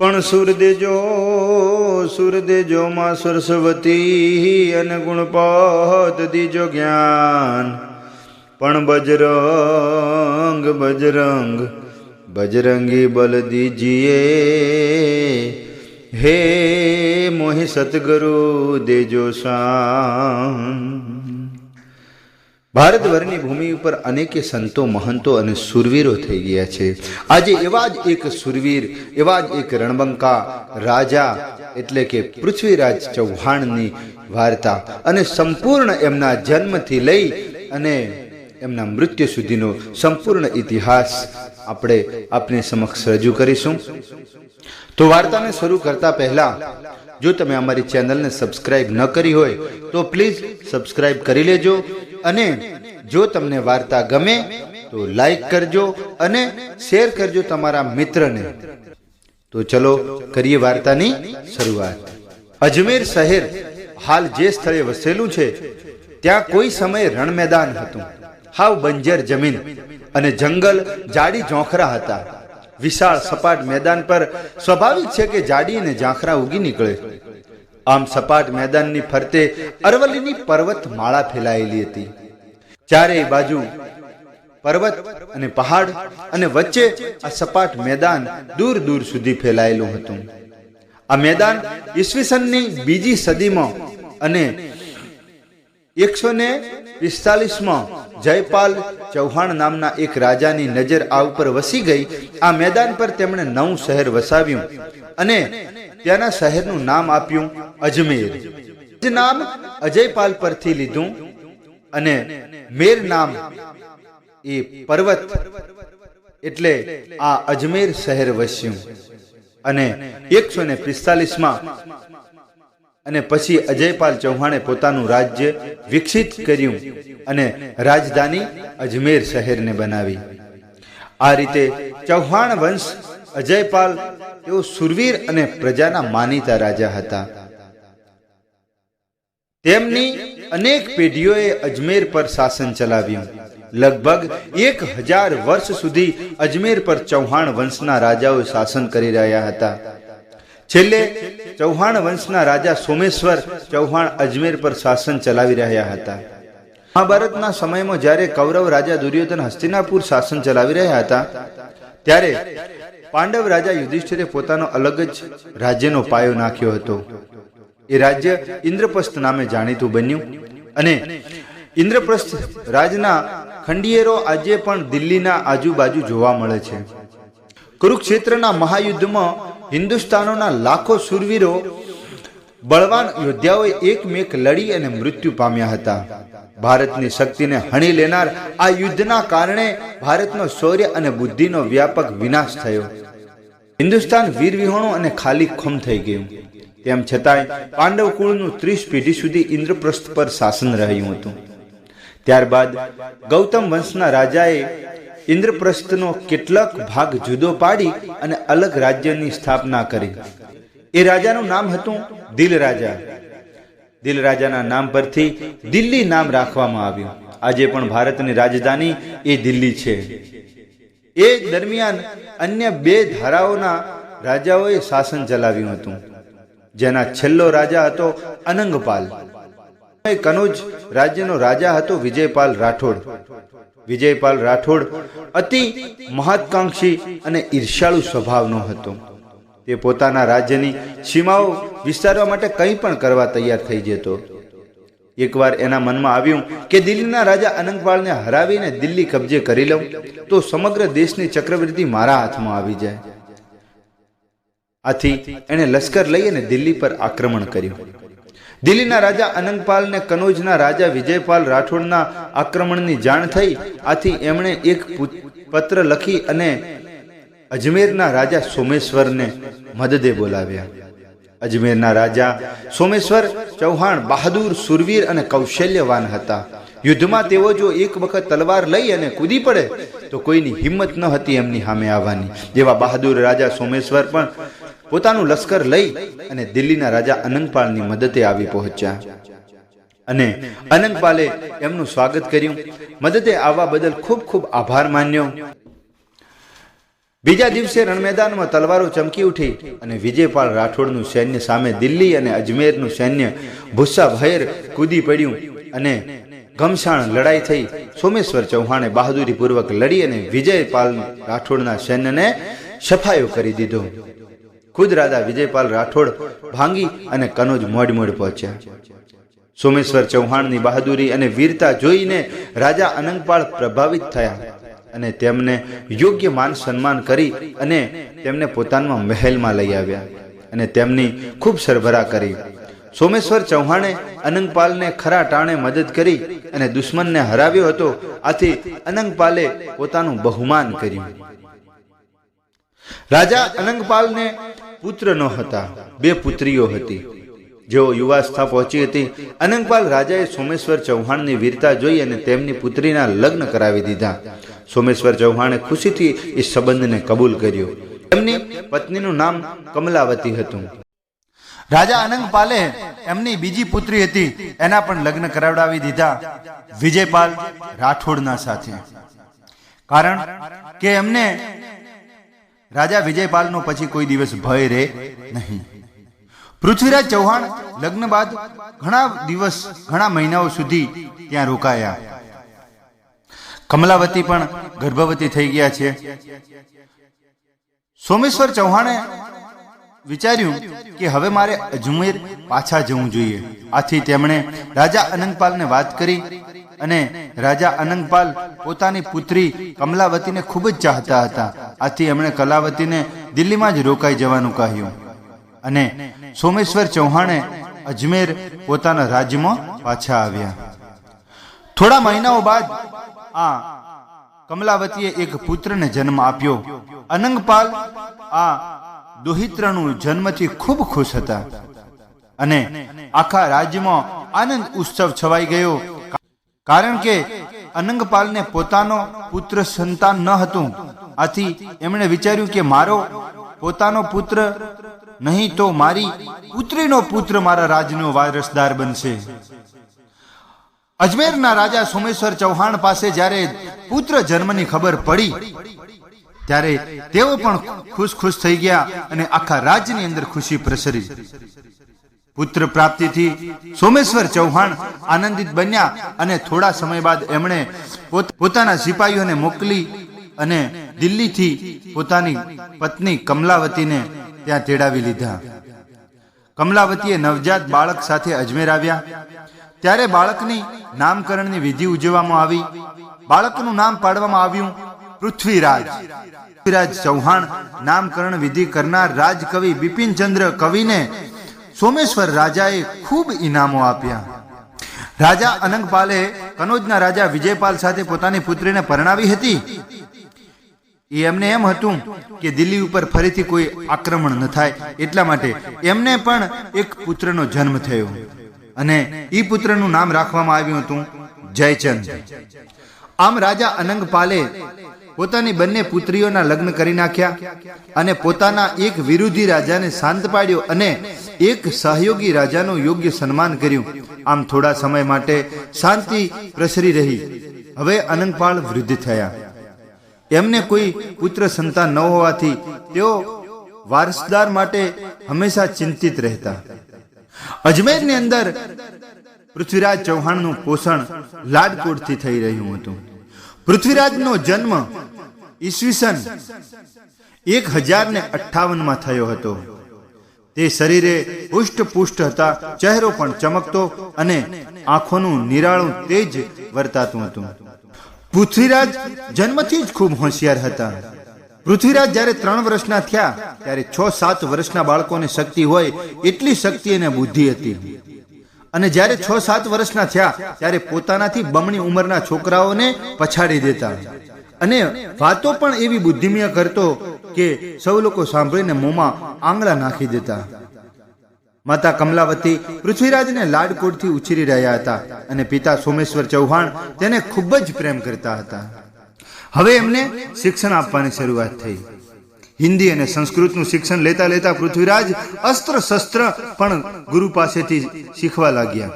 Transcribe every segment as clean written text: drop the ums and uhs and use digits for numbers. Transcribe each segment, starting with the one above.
पण सुर देजो मां सरस्वती अन गुणपत दीजो ज्ञान। पण बजरंग बजरंग बजरंगी बल दीजिए हे मोहि सतगुरु देजो शान। भारतवर्षनी भूमि पर अनेके संतो महंतो अने शूरवीरो थई गया छे। आजे एवा ज एक शूरवीर एवा ज एक रणबंका राजा एटले के पृथ्वीराज चौहाणनी वार्ता अने संपूर्ण एमना जन्मथी लई अने एमना मृत्यु सुधीनो संपूर्ण इतिहास આપણે આપની સમક્ષ રજૂ કરીશું। તો વાર્તાને શરૂ કરતા પહેલા જો તમે અમારી ચેનલને સબસ્ક્રાઇબ ન કરી હોય તો પ્લીઝ સબસ્ક્રાઇબ કરી લેજો અને જો તમને વાર્તા ગમે તો લાઈક કરજો અને શેર કરજો તમારા મિત્રને। તો ચલો કરીએ વાર્તાની શરૂઆત। અજમેર શહેર હાલ જે સ્થળે વસેલું છે ત્યાં કોઈ સમયે રણ મેદાન હતું। હાવ બંજર જમીન અને જંગલ જાડી ઝોંખરા હતા। વિશાળ સપાટ મેદાન પર સ્વાભાવિક છે કે જાડી અને ઝાંખરા ઉગી નીકળે। આમ સપાટ મેદાનની ફરતે અરવલ્લીની પર્વત માળા ફેલાયેલી હતી। ચારેય બાજુ પર્વત અને પહાડ અને વચ્ચે આ સપાટ મેદાન દૂર દૂર સુધી ફેલાયેલું હતું। આ મેદાન ઈસવીસનની બીજી સદીમાં અને 145 जयपाल चौहान नामना एक राजानी नजर आ पर वसी गई। आ मैदान पर तेमणे नवुं शहर वसाव्युं अने त्याना शहरनुं नाम आप्युं अजमेर। नाम अजयपाल परथी लीधुं अने मेर नाम ए पर्वत एटले आ अजमेर शहर वस्युं अने 145 मां અને પછી અજયપાલ ચૌહાણે પોતાનું રાજ્ય વિકસિત કર્યું અને રાજધાની અજમેર શહેરને બનાવી। આ રીતે ચૌહાણ વંશ અજયપાલ તેઓ સુરવીર અને પ્રજાના માનીતા રાજા હતા। તેમની અનેક પેઢીઓએ અજમેર પર શાસન ચલાવ્યું। લગભગ 1000 વર્ષ સુધી અજમેર પર ચૌહાણ વંશના રાજાઓ શાસન કરી રહ્યા હતા। છેલ્લે ચૌહાણ વંશના રાજા સોમેશ્વર ચૌહાણ અજમેર પર શાસન ચલાવી રહ્યા હતા। મહાભારતના સમયમાં જ્યારે કૌરવ રાજા દુર્યોધન હસ્તિનાપુર શાસન ચલાવી રહ્યા હતા ત્યારે પાંડવ રાજા યુધિષ્ઠિરે પોતાનો અલગ જ રાજ્યનો પાયો નાખ્યો હતો। એ રાજ્ય ઇન્દ્રપ્રસ્થ નામે જાણીતું બન્યું અને ઇન્દ્રપ્રસ્થ રાજના ખંડિયેરો આજે પણ દિલ્હીના આજુબાજુ જોવા મળે છે। કુરુક્ષેત્રના મહાયુદ્ધમાં હિન્દુસ્તાનોના લાખો શૂરવીરો બળવાન યોદ્ધાઓએ એકમેક લડી અને મૃત્યુ પામ્યા હતા। ભારતની શક્તિને હણી લેનાર આ યુદ્ધના કારણે ભારતનો શૌર્ય અને બુદ્ધિનો વ્યાપક વિનાશ થયો। હિન્દુસ્તાન વીરવિહોણું અને ખાલી ખમ થઈ ગયું। તેમ છતાંય પાંડવ કુળનું 30 પેઢી સુધી ઇન્દ્રપ્રસ્થ પર શાસન રહ્યું હતું। ત્યારબાદ ગૌતમ વંશના રાજાએ ઇન્દ્રપ્રસ્થનો કેટલાક ભાગ જુદો પાડી અને અલગ રાજ્યની સ્થાપના કરી। એ રાજાનું નામ હતું દિલ રાજા। દિલ રાજાના નામ પરથી દિલ્હી નામ રાખવામાં આવ્યું। આજે પણ ભારતની રાજધાની એ દિલ્હી છે। એ દરમિયાન અન્ય 2 ધારાઓના રાજાઓએ શાસન ચલાવ્યું હતું, જેના છેલ્લો રાજા હતો અનંગપાલ। કનોજ રાજ્યનો રાજા હતો વિજયપાલ રાઠોડ। વિજયપાલ રાઠોડ અતિ મહત્કાંક્ષી અને ઈર્ષ્યાળુ સ્વભાવનો હતો। તે પોતાના રાજ્યની સીમાઓ વિસ્તારવા માટે કંઈ પણ કરવા તૈયાર થઈ જતો। એકવાર એના મનમાં આવ્યું કે દિલ્હીના રાજા અનંગપાળને હરાવીને દિલ્હી કબજે કરી લઉં તો સમગ્ર દેશની ચક્રવૃદ્ધિ મારા હાથમાં આવી જાય। આથી એણે લશ્કર લઈ અને દિલ્હી પર આક્રમણ કર્યું। દિલ્હીના રાજા અનંગપાલને કનોજના રાજા વિજયપાલ રાઠોડના આક્રમણની જાણ થઈ। આથી એમણે એક પત્ર લખી અને અજમેરના રાજા સોમેશ્વરને મદદે બોલાવ્યા। અજમેરના રાજા સોમેશ્વર ચૌહાણ બહાદુર સુરવીર અને કૌશલ્યવાન હતા। યુદ્ધમાં તેઓ જો એક વખત તલવાર લઈ અને કૂદી પડે તો કોઈની હિંમત ન હતી એમની સામે આવવાની। જેવા બહાદુર રાજા સોમેશ્વર પણ પોતાનું લશ્કર લઈ અને દિલ્હીના રાજા અનંગપાળની મદદે આવી પહોંચ્યા અને અનંગપાલે એમનું સ્વાગત કર્યું। મદદે આવવા બદલ ખૂબ ખૂબ આભાર માન્યો। બીજા દિવસે રણ મેદાનમાં તલવારો ચમકી ઉઠી અને વિજયપાલ રાઠોડનું સૈન્ય સામે દિલ્હી અને અજમેરનું સૈન્ય ભુસ્સાભેર કૂદી પડ્યું અને ઘમસાણ લડાઈ થઈ. સોમેશ્વર ચૌહાણે બહાદુરીપૂર્વક લડી અને વિજયપાલ રાઠોડના સૈન્યને સફાયો કરી દીધો. ખુદ રાજા વિજયપાલ રાઠોડ ભાંગી અને કનોજ મોડ પહોંચ્યા. સોમેશ્વર ચૌહાણની બહાદુરી અને વીરતા જોઈને રાજા અનંગપાળ પ્રભાવિત થયા અને તેમને યોગ્ય માન સન્માન કરી અને તેમને પોતાના મહેલમાં લઈ આવ્યા અને તેમની ખૂબ સરભરા કરી. સોમેશ્વર ચૌહાણે અનંગપાલને ખરા ટાણે મદદ કરી અને દુશ્મનને હરાવ્યો હતો. આથી અનંગપાલે પોતાનું બહુમાન કર્યું. રાજા અનંગપાલને પુત્ર ન હતા, 2 પુત્રીઓ હતી. જેઓ યુવાસ્થા પહોંચી હતી, અનંગપાલ રાજાએ સોમેશ્વર ચૌહાણની વીરતા જોઈ અને તેમની પુત્રીના લગ્ન કરાવી દીધા. સોમેશ્વર ચૌહાણે ખુશીથી એ સંબંધને કબૂલ કર્યો. તેમની પત્નીનું નામ કમલાવતી હતું. રાજા અનંગપાલે એમની બીજી પુત્રી હતી, એના પણ લગ્ન કરાવડાવી દીધા વિજયપાલ રાઠોડના સાથે. કારણ કે એમને રાજા વિજયપાલનો પછી કોઈ દિવસ ભય રહે નહીં. પૃથ્વીરાજ ચૌહાણ લગ્ન બાદ ઘણા મહિનાઓ સુધી ત્યાં રોકાયા. કમલાવતી પણ ગર્ભવતી થઈ ગયા છે. સોમેશ્વર ચૌહાણે વિચાર્યું કે હવે મારે અજમેર પાછા જવું જોઈએ. આથી તેમણે રાજા અનંગપાલને વાત કરી અને રાજા અનંગપાલ પોતાની પુત્રી કમલાવતીને ખૂબ જ ચાહતા હતા. આથી એમણે કલાવતીને દિલ્હીમાં જ રોકાઈ જવાનું કહ્યું અને સોમેશ્વર ચૌહાણે અજમેર પોતાના રાજ્યમાં પાછા આવ્યા. થોડા મહિનાઓ બાદ આ કમલાવતીએ એક પુત્રને જન્મ આપ્યો. અનંગપાલ આ દોહિત્રનું જન્મથી ખૂબ ખુશ હતા અને આખા રાજ્યમાં આનંદ ઉત્સવ છવાઈ ગયો. કારણ કે અનંગપાલને પોતાનો પુત્ર સંતાન ન હતું. આથી એમણે વિચાર્યું કે મારો પોતાનો પુત્ર નહીં તો મારી પુત્રીનો પુત્ર મારા રાજનો વારસદાર બનશે. અજમેરના રાજા સોમેશ્વર ચૌહાણ પાસે જ્યારે પુત્ર જન્મની ખબર પડી ત્યારે તેઓ પણ ખુશ થઈ ગયા અને આખા રાજ્યની અંદર ખુશી પ્રસરી. પુત્ર પ્રાપ્તિથી સોમેશ્વર ચૌહાણ આનંદિત બન્યા અને થોડા સમય બાદ એમણે પોતાના સિપાહીઓને મોકલી અને દિલ્હીથી પોતાની પત્ની કમલાવતીને ત્યાં તેડાવી લીધા. કમલાવતીએ નવજાત બાળક સાથે અજમેર આવ્યા. ત્યારે બાળકની નામકરણની વિધિ ઉજવવામાં આવી. બાળકનું નામ પાડવામાં આવ્યું પૃથ્વીરાજ. પૃથ્વીરાજ ચૌહાણ નામકરણ વિધિ કરનાર રાજકવિ બિપિનચંદ્ર કવિને સોમેશ્વર રાજાએ ખૂબ ઇનામો આપ્યા. રાજા અનંગપાલે કનોજના રાજા વિજયપાલ સાથે પોતાની પુત્રીને પરણાવી હતી. એમને એમ હતું કે દિલ્હી ઉપર ફરીથી કોઈ આક્રમણ ન થાય, એટલા માટે એમને પણ એક પુત્રનો જન્મ થયો અને એ પુત્રનું નામ રાખવામાં આવ્યું હતું જયચંદ. આમ રાજા અનંગપાલે પોતાની બંને પુત્રીઓના લગ્ન કરી નાખ્યા અને પોતાના એક વિરોધી રાજાને શાંત પાડ્યો અને એક સહયોગી રાજાનું યોગ્ય સન્માન કર્યું. આમ થોડા સમય માટે શાંતિ પ્રસરી રહી. હવે અનંગપાળ વૃદ્ધ થયા. એમને કોઈ પુત્ર સંતાન ન હોવાથી તેઓ વારસદાર માટે હંમેશા ચિંતિત રહેતા. અજમેરની અંદર પૃથ્વીરાજ ચૌહાણનું પોષણ લાડકોડથી થઈ રહ્યું હતું. પૃથ્વીરાજનો જન્મ ઈસવીસન 1058 થયો હતો. તે શરીરે પુષ્ટ હતા, ચહેરો પણ ચમકતો અને આંખોનું નિરાળું તેજ વર્તાતું હતું. પૃથ્વીરાજ જન્મથી જ ખૂબ હોશિયાર હતા. પૃથ્વીરાજ જ્યારે 3 વર્ષના થયા ત્યારે 6-7 વર્ષના બાળકોને શક્તિ હોય એટલી શક્તિ અને બુદ્ધિ હતી. અને જ્યારે 6-7 વર્ષના થયા ત્યારે પોતાનાથી બમણી ઉંમરના છોકરાઓને પછાડી દેતા અને વાતો પણ એવી બુદ્ધિમય કરતો કે સૌ લોકો સાંભળીને મોંમાં આંગળા નાખી દેતા. માતા કમલાવતી પૃથ્વીરાજને લાડકોડથી ઉછેરી રહ્યા હતા અને પિતા સોમેશ્વર ચૌહાણ તેને ખૂબ જ પ્રેમ કરતા હતા. હવે એમને શિક્ષણ આપવાની શરૂઆત થઈ. હિન્દી અને સંસ્કૃતનું શિક્ષણ લેતા લેતા પૃથ્વીરાજ અસ્ત્ર શસ્ત્ર પણ ગુરુ પાસેથી શીખવા લાગ્યા.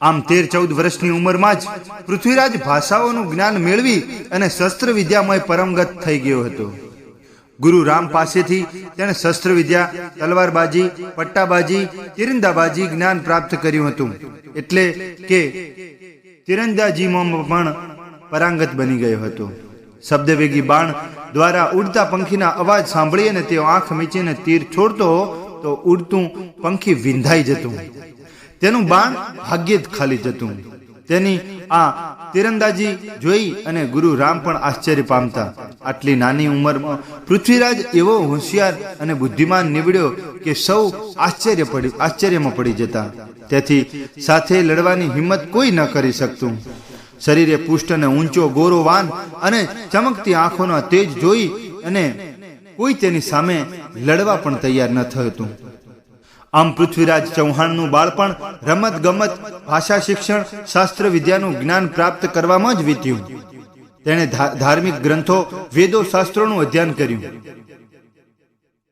આમ 13-14 વર્ષની ઉંમરમાં જ પૃથ્વીરાજ ભાષાઓનું જ્ઞાન મેળવી અને શસ્ત્ર વિદ્યામય પરમગત થઈ ગયો હતો. ગુરુ રામ પાસેથી તેણે શસ્ત્ર વિદ્યા, તલવારબાજી, પટ્ટાબાજી, તીરંદાબાજી જ્ઞાન પ્રાપ્ત કર્યું હતું, એટલે કે તીરંદાજીમાં પણ પરાંગત બની ગયો હતો. શબ્દવેગી બાણ દ્વારા ઉડતા પંખીના અવાજ સાંભળી અને તેઓ આંખ મીચીને તીર છોડતો તો ઉડતું પંખી વિંધાઈ જતું. તેનું બાણ ભાગ્યે જ ખાલી જતું. તેની આ તીરંદાજી જોઈ અને ગુરુ રામ પણ આશ્ચર્ય પામતા. આટલી નાની ઉંમરમાં પૃથ્વીરાજ એવો હોશિયાર અને બુદ્ધિમાન નીવડ્યો કે સૌ આશ્ચર્યમાં પડી જતા. તેથી સાથે લડવાની હિંમત કોઈ ન કરી શકતું. શરીરે પુષ્ટ અને ઊંચો ગોરો વાન અને ચમકતી આંખોનો તેજ જોઈ અને કોઈ તેની સામે લડવા પણ તૈયાર ન થતું. આમ પૃથ્વીરાજ ચૌહાણનું બાળપણ રમત ગમત, ભાષા શિક્ષણ, શાસ્ત્ર વિદ્યાનું જ્ઞાન પ્રાપ્ત કરવામાં જ વીત્યું. તેણે ધાર્મિક ગ્રંથો, વેદો, શાસ્ત્રોનું અધ્યયન કર્યું.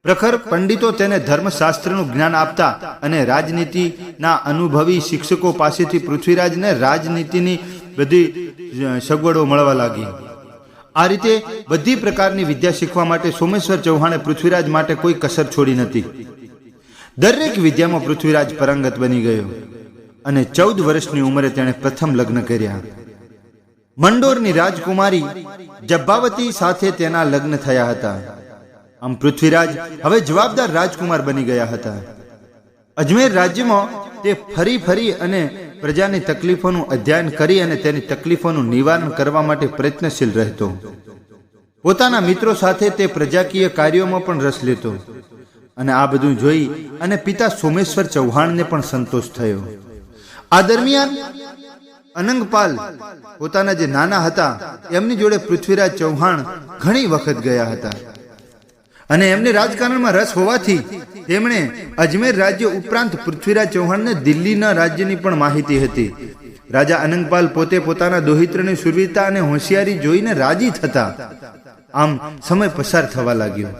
પ્રખર પંડિતો તેને ધર્મશાસ્ત્રનું જ્ઞાન આપતા અને રાજનીતિના અનુભવી શિક્ષકો પાસેથી પૃથ્વીરાજને રાજનીતિની બધી સગવડો મળવા લાગી. આ રીતે બધી પ્રકારની વિદ્યા શીખવા માટે સોમેશ્વર ચૌહાણે પૃથ્વીરાજ માટે કોઈ કસર છોડી નથી. દરેક વિદ્યામાં પૃથ્વીરાજ પરાંગત બની ગયો અને 14 વર્ષની ઉંમરે તેણે પ્રથમ લગ્ન કર્યા. મંડોરની રાજકુમારી જબ્બાવતી સાથે તેના લગ્ન થયા હતા. આમ પૃથ્વીરાજ હવે જવાબદાર રાજકુમાર બની ગયા હતા. અજમેર રાજ્યમાં તે ફરી અને પ્રજાની તકલીફોનું અધ્યયન કરી અને તેની તકલીફોનું નિવારણ કરવા માટે પ્રયત્નશીલ રહેતો. પોતાના મિત્રો સાથે તે પ્રજાકીય કાર્યોમાં પણ રસ લેતો અને આ બધું જોઈ અને પિતા સોમેશ્વર ચૌહાણને પણ સંતોષ થયો. આ દરમિયાન અનંગપાલ પોતાના જે નાના હતા એમની જોડે પૃથ્વીરાજ ચૌહાણ ઘણી વખત ગયા હતા અને એમને રાજકારણમાં રસ હોવાથી તેમણે અજમેર રાજ્ય ઉપરાંત પૃથ્વીરાજ ચૌહાણને દિલ્હીના રાજ્યની પણ માહિતી હતી. રાજા અનંગપાલ પોતે પોતાના દોહિત્રની શૂરવીરતા અને હોશિયારી જોઈને રાજી થતા. આમ સમય પસાર થવા લાગ્યો.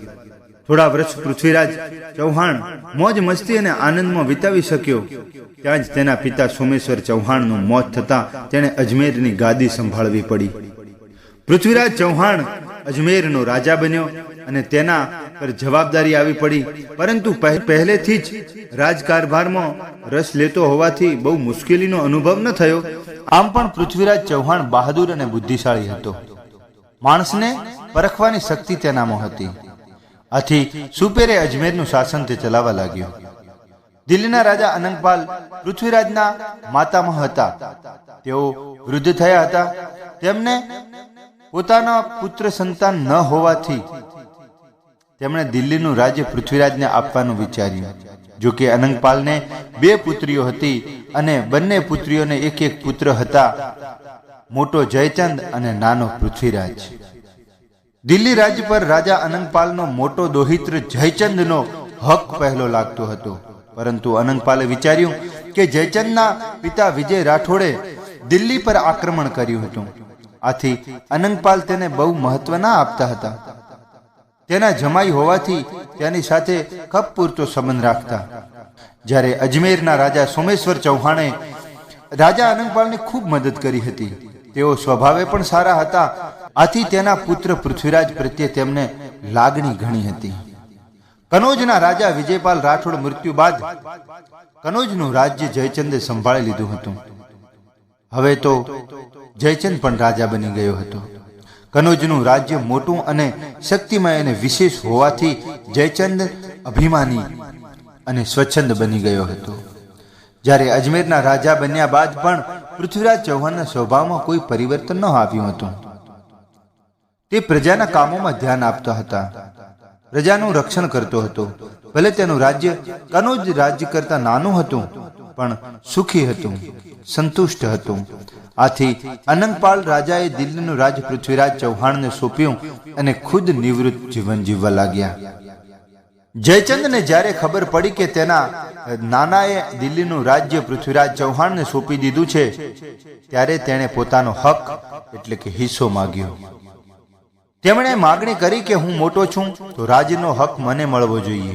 થોડા વર્ષ પૃથ્વીરાજ ચૌહાણ મોજ મસ્તી અને આનંદમાં વિતાવી શક્યો. ત્યાં જ તેના પિતા સોમેશ્વર ચૌહાણનું મોત થતાં તેણે અજમેરની ગાદી સંભાળવી પડી. પૃથ્વીરાજ ચૌહાણ અજમેરનો રાજા બન્યો અને તેના પર જવાબદારી આવી પડી. પરંતુ પહેલેથી જ રાજકારભારમાં રસ લેતો હોવાથી બહુ મુશ્કેલીનો અનુભવ ન થયો. આમ પણ પૃથ્વીરાજ ચૌહાણ બહાદુર અને બુદ્ધિશાળી હતો. માણસને પરખવાની શક્તિ તેનામાં હતી. આથી સુપેરે અજમેરનું શાસન તે ચલાવવા લાગ્યો. દિલ્હીના રાજા અનંગપાલ પૃથ્વીરાજના માતામહ હતા. તેઓ વૃદ્ધ થયા હતા. તેમને પોતાના પુત્ર સંતાન ન હોવાથી તેમણે દિલ્હીનું રાજ્ય પૃથ્વીરાજને આપવાનું વિચાર્યું. જો કે અનંગપાલને 2 પુત્રીઓ હતી અને બંને પુત્રીઓને એક પુત્ર હતા, મોટો જયચંદ અને નાનો પૃથ્વીરાજ. દિલ્હી રાજ્ય પર રાજા અનંગપાલનો મોટો દોહિત્ર જયચંદનો હક પહેલો લાગતો હતો. પરંતુ અનંગપાલે વિચાર્યું કે જયચંદના પિતા વિજય રાઠોડે દિલ્હી પર આક્રમણ કર્યું હતું. આથી અનંગપાલ તેને બહુ મહત્વ ના આપતા હતા. તેના જમાઈ હોવાથી તેની સાથે કપ પૂરતો સંબંધ રાખતા. જ્યારે અજમેરના રાજા સોમેશ્વર ચૌહાણે રાજા અનંગપાલની ખૂબ મદદ કરી હતી. તેઓ સ્વભાવે પણ સારા હતા. આથી તેના પુત્ર પૃથ્વીરાજ પ્રત્યે તેમને લાગણી ઘણી હતી. કનોજના રાજા વિજયપાલ રાઠોડ મૃત્યુ બાદ કનોજનું રાજ્ય જયચંદે સંભાળી લીધું હતું. હવે તો જયચંદ પણ રાજા બની ગયો હતો. કનોજનું રાજ્ય મોટું અને શક્તિમય અને વિશેષ હોવાથી જયચંદ અભિમાની અને સ્વચ્છંદ બની ગયો હતો. જ્યારે અજમેરના રાજા બન્યા બાદ પણ પૃથ્વીરાજ ચૌહાણના સ્વભાવમાં કોઈ પરિવર્તન ન આવ્યું હતું. તે પ્રજાના કામોમાં ધ્યાન આપતા હતા. પ્રજાનું રક્ષણ કરતો હતો. ભલે તેનું રાજ્ય કનોજ રાજ્ય કરતા નાનું હતું, પણ સુખી હતું, સંતુષ્ટ હતું. આથી અનંગપાલ રાજાએ દિલ્હીનું રાજ પૃથ્વીરાજ ચૌહાણને સોંપ્યું અને ખુદ નિવૃત્ત જીવન જીવવા લાગ્યા. જયચંદને જ્યારે ખબર પડી કે તેના નાનાએ દિલ્હીનું રાજ્ય પૃથ્વીરાજ ચૌહાણને સોંપી દીધું છે, ત્યારે તેણે પોતાનો હક એટલે કે હિસ્સો માંગ્યો. તેમણે માગણી કરી કે હું મોટો છું તો રાજ્યનો હક મને મળવો જોઈએ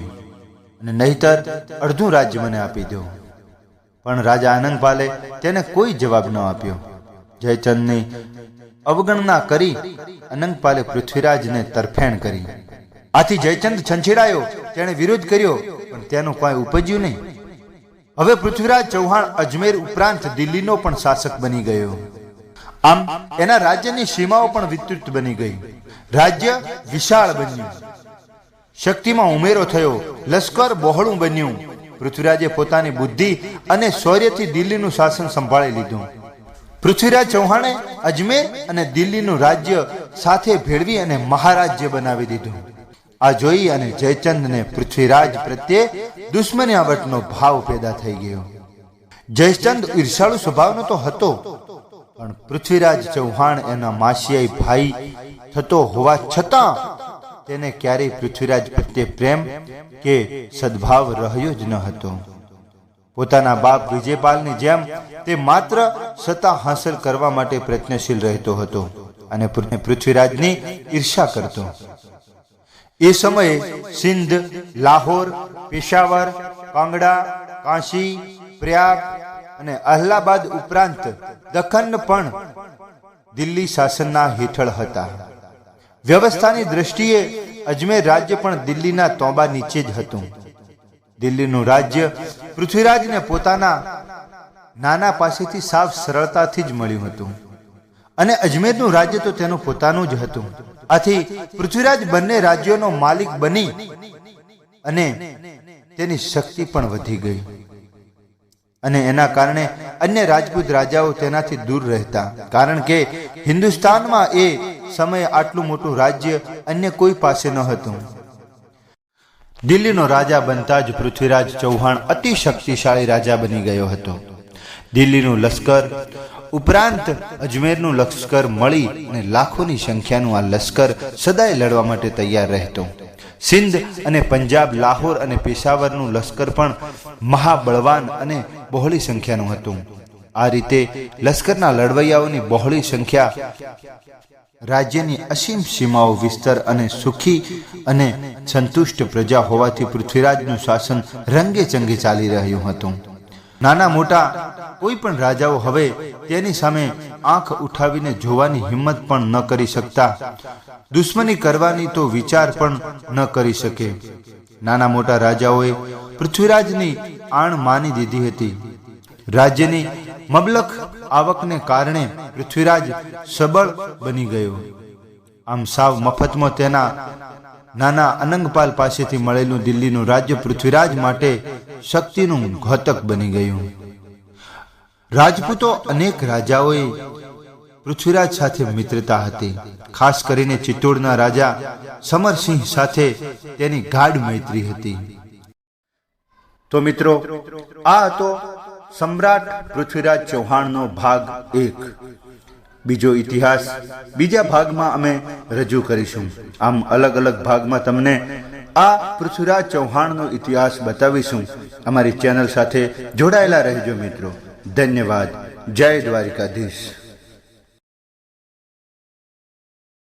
અને નહીતર અડધું રાજ્ય મને આપી દો. પણ રાજા અનંગપાલે તેને કોઈ જવાબ ન આપ્યો. જયચંદની અવગણના કરી અનંગપાલે પૃથ્વીરાજને તરફેણ કરી આથી જયચંદ છંછેડાયો, તેણે વિરોધ કર્યો, પણ તેનું કોઈ ઉપજ્યું નહીં. હવે પૃથ્વીરાજ ચૌહાણ અજમેર ઉપરાંત દિલ્હીનો પણ શાસક બની ગયો. આમ એના રાજ્યની સીમાઓ પણ વિસ્તૃત બની ગઈ. રાજ્ય વિશાળ બન્યું, શક્તિમાં ઉમેરો થયો, લશ્કર બહોળું બન્યું. પૃથ્વીરાજે પોતાની બુદ્ધિ અને શૌર્યથી દિલ્હીનું શાસન સંભાળી લીધું. પૃથ્વીરાજ ચૌહાણે અજમેર અને દિલ્હીનું રાજ્ય સાથે ભેળવી અને મહારાજ્ય બનાવી દીધું. આ જોઈ અને જયચંદને પૃથ્વીરાજ પ્રત્યે દુશ્મનાવટનો ભાવ પેદા થઈ ગયો. જયચંદ ઈર્ષાળુ સ્વભાવનો તો હતો, પણ પૃથ્વીરાજ ચૌહાણ એના માસિયાઈ ભાઈ થતો હોવા છતાં તેને ક્યારેય પૃથ્વીરાજ પ્રત્યે પ્રેમ કે સદભાવ રહ્યો જ ન હતો. પોતાના બાપ વિજયપાલની જેમ તે માત્ર સત્તા હાંસલ કરવા માટે પ્રયત્નશીલ રહેતો હતો અને પૃથ્વીરાજની ઈર્ષા કરતો. એ સમયે સિંધ, લાહોર, પેશાવર, કાંગડા, કાશી, પ્રયાગ અને અલ્હાબાદ ઉપરાંત દખ્ખન પણ દિલ્હી શાસનના હેઠળ હતા. વ્યવસ્થાની દ્રષ્ટિએ અજમેર રાજ્ય પણ દિલ્હીના તોબા નીચે જ હતું. દિલ્હીનું રાજ્ય પૃથ્વીરાજને પોતાના નાના પાસેથી સાવ સરળતાથી જ મળ્યું હતું અને અજમેરનું રાજ્ય તો તેનું પોતાનું જ હતું. આથી પૃથ્વીરાજ બંને રાજ્યોનો માલિક બની અને તેની શક્તિ પણ વધી ગઈ અને એના કારણે અન્ય રાજપૂત રાજાઓ તેનાથી દૂર રહેતા, કારણ કે હિન્દુસ્તાનમાં એ સમયે આટલું મોટું રાજ્ય અન્ય કોઈ પાસે ન હતું. દિલ્હીનો રાજા બનતા જ પૃથ્વીરાજ ચૌહાણ અતિ શક્તિશાળી રાજા બની ગયો હતો. દિલ્હીનું લશ્કર ઉપરાંત અજમેરનું લશ્કર મળી અને લાખોની સંખ્યાનું આ લશ્કર સદાય લડવા માટે તૈયાર રહેતો. સિંધ અને પંજાબ, લાહોર અને પેશાવરનું લશ્કર પણ મહાબળવાન અને બહોળી સંખ્યાનું હતું. આ રીતે લશ્કરના લડવૈયાઓની બહોળી સંખ્યા રાજ્યની અસીમ સીમાઓ વિસ્તર અને સુખી અને સંતુષ્ટ પ્રજા હોવાથી પૃથ્વીરાજનું શાસન રંગે ચંગે ચાલી રહ્યું હતું. નાના મોટા કોઈ પણ રાજાઓ હવે તેની સામે આંખ ઉઠાવીને જોવાની હિંમત પણ ન કરી શકતા. દુશ્મની કરવાની તો વિચાર પણ ન કરી શકે. નાના મોટા રાજાઓએ પૃથ્વીરાજની આણ માની દીધી હતી. રાજ્યની મબલખ આવકને કારણે પૃથ્વીરાજ સબળ બની ગયો. આમ સાવ મફતમાં તેના નાના અનંગપાલ પાસેથી મળેલું દિલ્હીનું રાજ્ય પૃથ્વીરાજ માટે શક્તિનું ઘાતક બની ગયું. રાજપૂતો અનેક રાજાઓએ પૃથ્વીરાજ સાથે મિત્રતા હતી. ખાસ કરીને ચિત્તોડના રાજા સમરસિંહ સાથે તેની ગાઢ મૈત્રી હતી. તો મિત્રો, આ હતો સમ્રાટ પૃથ્વીરાજ ચૌહાણનો ભાગ 1. બીજો ઇતિહાસ બીજા ભાગમાં અમે રજૂ કરીશું. આમ અલગ અલગ ભાગમાં તમને આ પૃથ્વીરાજ ચૌહાણનો ઇતિહાસ બતાવીશું. અમારી ચેનલ સાથે જોડાયેલા રહેજો મિત્રો. ધન્યવાદ. જય દ્વારિકાધીશ.